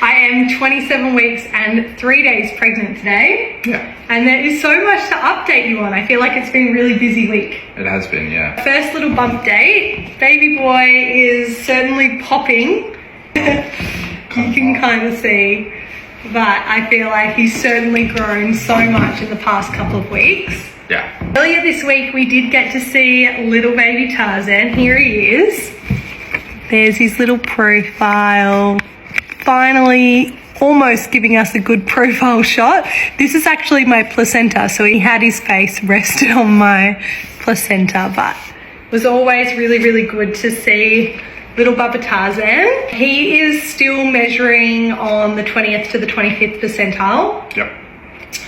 I am 27 weeks and 3 days pregnant today. Yeah. And there is so much to update you on. I feel like it's been a really busy week. It has been, yeah. First little bump date. Baby boy is certainly popping. You can kind of see. But I feel like he's certainly grown so much in the past couple of weeks. Yeah. Earlier this week, we did get to see little baby Tarzan. Here he is. There's his little profile. Finally, almost giving us a good profile shot. This is actually my placenta, so he had his face rested on my placenta, but it was always really, really good to see little Bubba Tarzan. He is still measuring on the 20th to the 25th percentile. Yep.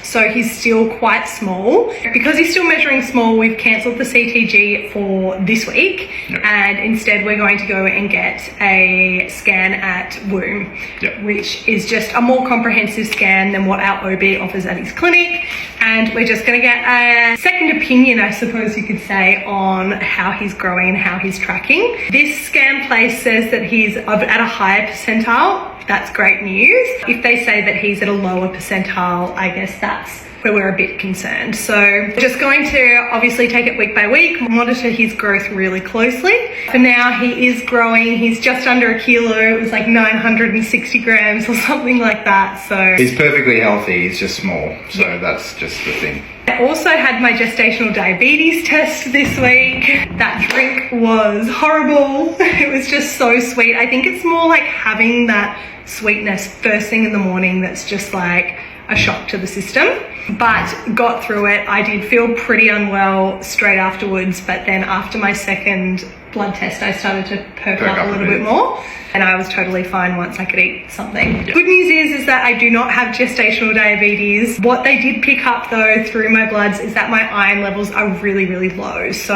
So he's still quite small. Because he's still measuring small, we've cancelled the CTG for this week. Yep. And instead we're going to go and get a scan at womb, Yep. which is just a more comprehensive scan than what our OB offers at his clinic. And we're just going to get a second opinion, I suppose you could say, on how he's growing and how he's tracking. This scan place says that he's at a higher percentile. That's great news. If they say that he's at a lower percentile, I guess that's where we're a bit concerned. So we're just going to obviously take it week by week, monitor his growth really closely. For now, he is growing. He's just under 1 kilo. It was like 960 grams or something like that. So He's perfectly healthy, he's just small. So that's just the thing. I also had my gestational diabetes test this week. That drink was horrible. It was just so sweet. I think it's more like having that sweetness first thing in the morning that's just like a shock to the system. But got through it. I did feel pretty unwell straight afterwards, but then after my second blood test, I started to perk up a little bit more. And I was totally fine once I could eat something. Yep. Good news is that I do not have gestational diabetes. What they did pick up though through my bloods is that my iron levels are really, really low. So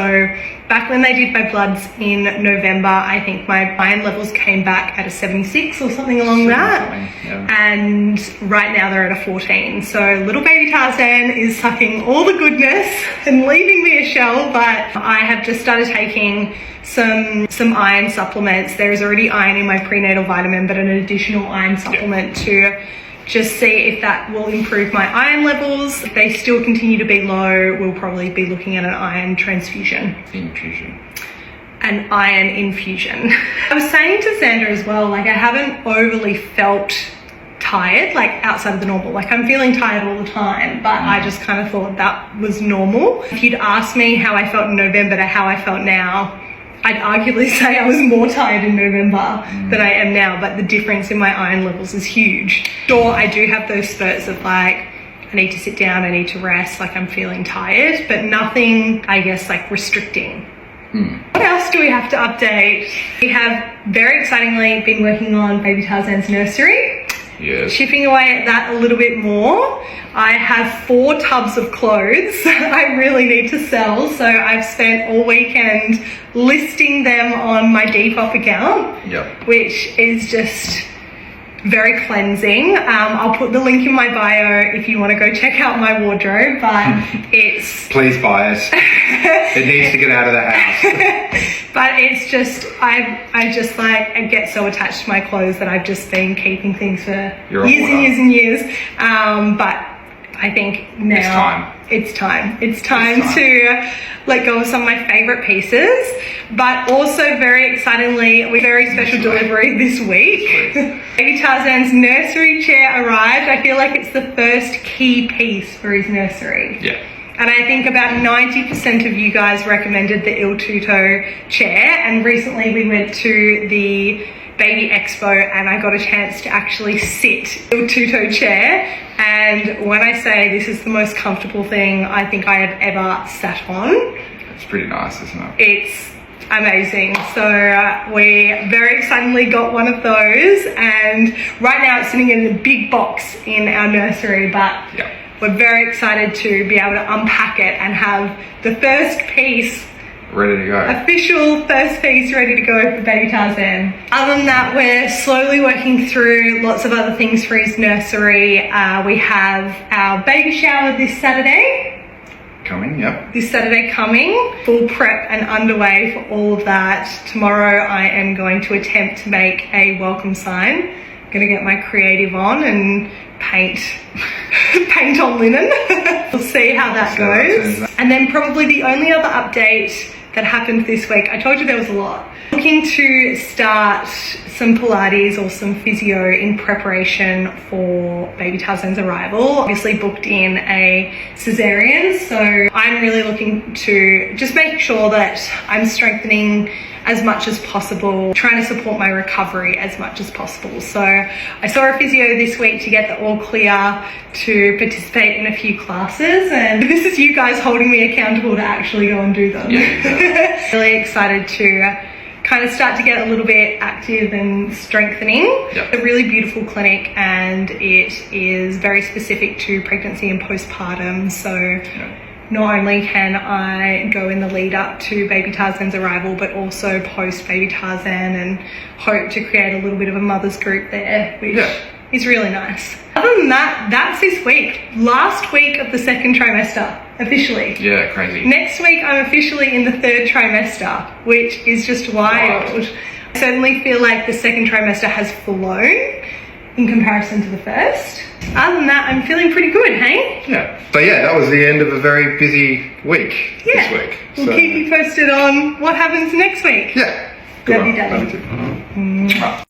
back when they did my bloods in November, I think my iron levels came back at a 76 or something along that. Yeah. And right now they're at a 14. So little baby Tarzan is sucking all the goodness and leaving me a shell, but I have just started taking some iron supplements. There is already iron in my prenatal vitamin, but an additional iron supplement to just see if that will improve my iron levels. If they still continue to be low, we'll probably be looking at an iron transfusion. Infusion. An iron infusion. I was saying to Xander as well, like I haven't overly felt tired, like outside of the normal. Like I'm feeling tired all the time, but I just kind of thought that was normal. If you'd asked me how I felt in November to how I felt now, I'd arguably say I was more tired in November than I am now, but the difference in my iron levels is huge. Sure, I do have those spurts of like, I need to sit down, I need to rest, like I'm feeling tired, but nothing, I guess, like restricting. What else do we have to update? We have very excitingly been working on baby Tarzan's nursery. Yes. Chipping away at that a little bit more. I have 4 tubs of clothes I really need to sell, so I've spent all weekend listing them on my Depop account, Yep. which is just very cleansing. I'll put the link in my bio if you want to go check out my wardrobe, but it's... Please buy it. It needs to get out of the house. But it's just, I get so attached to my clothes that I've just been keeping things for years and years and years. But I think now it's time to let go of some of my favorite pieces. But also very excitingly, we very special delivery this week. Baby Tarzan's nursery chair arrived. I feel like it's the first key piece for his nursery. Yeah. And I think about 90% of you guys recommended the Il Tutto chair. And recently we went to the Baby Expo and I got a chance to actually sit Il Tutto chair. And when I say this is the most comfortable thing I think I have ever sat on. It's pretty nice, isn't it? It's amazing. So we very excitingly got one of those. And right now it's sitting in a big box in our nursery. But yeah. We're very excited to be able to unpack it and have the first piece ready to go. Official first piece ready to go for baby Tarzan. Other than that, we're slowly working through lots of other things for his nursery. We have our baby shower this Saturday. Coming, yep. This Saturday coming. Full prep and underway for all of that. Tomorrow I am going to attempt to make a welcome sign gonna get my creative on and paint on linen. We'll see how that goes. And then probably the only other update that happened this week, I told you there was a lot. Looking to start some Pilates or some physio in preparation for baby Tarzan's arrival. Obviously booked in a cesarean, so I'm really looking to just make sure that I'm strengthening as much as possible, trying to support my recovery as much as possible. So I saw a physio this week to get the all clear to participate in a few classes, and this is you guys holding me accountable to actually go and do them. Yeah. Really excited to kind of start to get a little bit active and strengthening. Yep. A really beautiful clinic, and it is very specific to pregnancy and postpartum. So not only can I go in the lead up to baby Tarzan's arrival, but also post baby Tarzan, and hope to create a little bit of a mother's group there, which is really nice. Other than that, that's this week. Last week of the second trimester, officially. Yeah, crazy. Next week, I'm officially in the third trimester, which is just wild. I certainly feel like the second trimester has flown in comparison to the first. Other than that, I'm feeling pretty good, hey? Yeah. So yeah, that was the end of a very busy week this week. We'll keep you posted on what happens next week. Yeah. Love you, Daddy. Love you too.